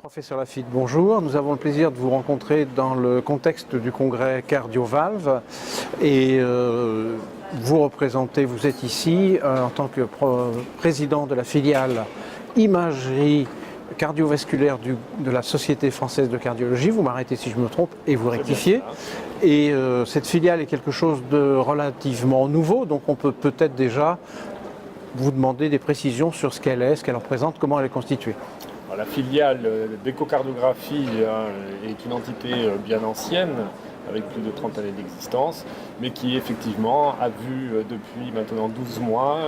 Professeur Lafitte, bonjour. Nous avons le plaisir de vous rencontrer dans le contexte du congrès Cardio-Valve et vous êtes ici en tant que président de la filiale imagerie cardiovasculaire de la Société française de cardiologie. Vous m'arrêtez si je me trompe et vous rectifiez. Et cette filiale est quelque chose de relativement nouveau, donc on peut peut-être déjà vous demander des précisions sur ce qu'elle est, ce qu'elle représente, comment elle est constituée. La filiale d'échocardiographie est une entité bien ancienne, avec plus de 30 années d'existence, mais qui effectivement a vu depuis maintenant 12 mois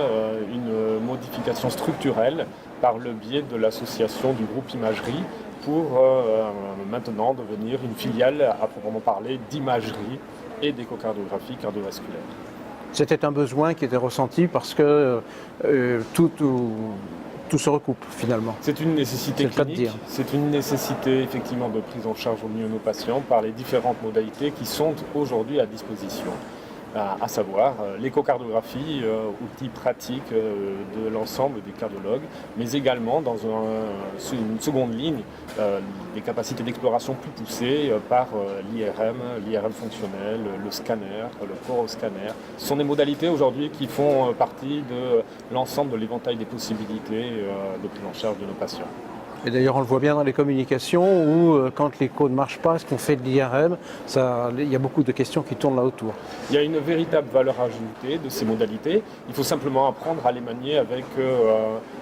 une modification structurelle par le biais de l'association du groupe Imagerie pour maintenant devenir une filiale à proprement parler d'imagerie et d'échocardiographie cardiovasculaire. C'était un besoin qui était ressenti parce que tout se recoupe finalement. C'est une nécessité clinique, c'est une nécessité effectivement de prise en charge au mieux de nos patients par les différentes modalités qui sont aujourd'hui à disposition. À savoir l'échocardiographie, outil pratique de l'ensemble des cardiologues, mais également dans une seconde ligne, des capacités d'exploration plus poussées par l'IRM fonctionnel, le scanner, le coroscanner. Ce sont des modalités aujourd'hui qui font partie de l'ensemble de l'éventail des possibilités de prise en charge de nos patients. Et d'ailleurs, on le voit bien dans les communications où, quand l'écho ne marche pas, est-ce qu'on fait de l'IRM, il y a beaucoup de questions qui tournent là autour. Il y a une véritable valeur ajoutée de ces modalités. Il faut simplement apprendre à les manier avec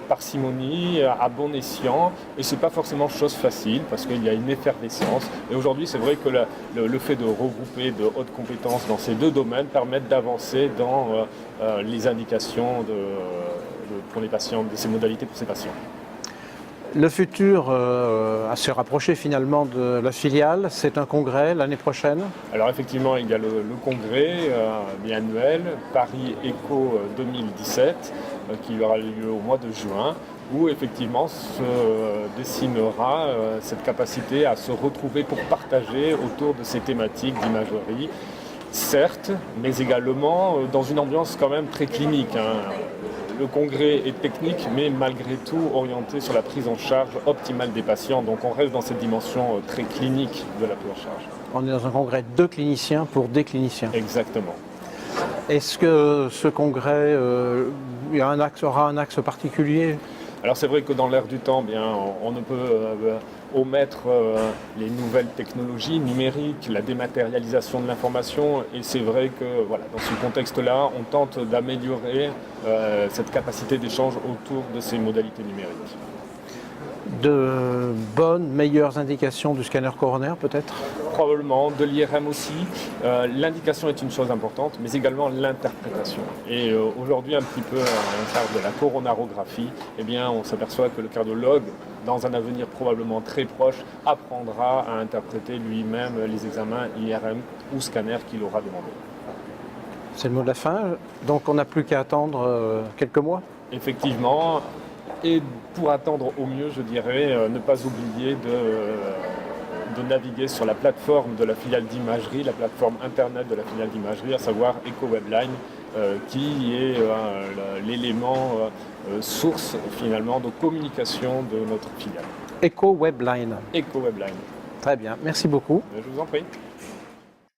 parcimonie, à bon escient. Et ce n'est pas forcément chose facile parce qu'il y a une effervescence. Et aujourd'hui, c'est vrai que le fait de regrouper de hautes compétences dans ces deux domaines permet d'avancer dans les indications pour les patients, de ces modalités pour ces patients. Le futur assez rapproché finalement de la filiale, c'est un congrès l'année prochaine. Alors effectivement, il y a le congrès biannuel Paris Echo 2017 qui aura lieu au mois de juin, où effectivement se dessinera cette capacité à se retrouver pour partager autour de ces thématiques d'imagerie, certes, mais également dans une ambiance quand même très clinique. Le congrès est technique, mais malgré tout orienté sur la prise en charge optimale des patients. Donc on reste dans cette dimension très clinique de la prise en charge. On est dans un congrès de cliniciens pour des cliniciens. Exactement. Est-ce que ce congrès aura un axe particulier ? Alors c'est vrai que dans l'air du temps, on ne peut omettre les nouvelles technologies numériques, la dématérialisation de l'information, et c'est vrai que dans ce contexte-là, on tente d'améliorer cette capacité d'échange autour de ces modalités numériques. De bonnes, meilleures indications du scanner coronaire peut-être ? Probablement, de l'IRM aussi. L'indication est une chose importante, mais également l'interprétation. Et aujourd'hui, un petit peu à l'instar de la coronarographie, on s'aperçoit que le cardiologue, dans un avenir probablement très proche, apprendra à interpréter lui-même les examens IRM ou scanner qu'il aura demandé. C'est le mot de la fin, donc on n'a plus qu'à attendre quelques mois ? Effectivement, et pour attendre au mieux, je dirais, ne pas oublier de naviguer sur la plateforme de la filiale d'imagerie, la plateforme internet de la filiale d'imagerie, à savoir EchoWebline, qui est l'élément source finalement de communication de notre filiale. EchoWebline. EchoWebline. Très bien, merci beaucoup. Je vous en prie.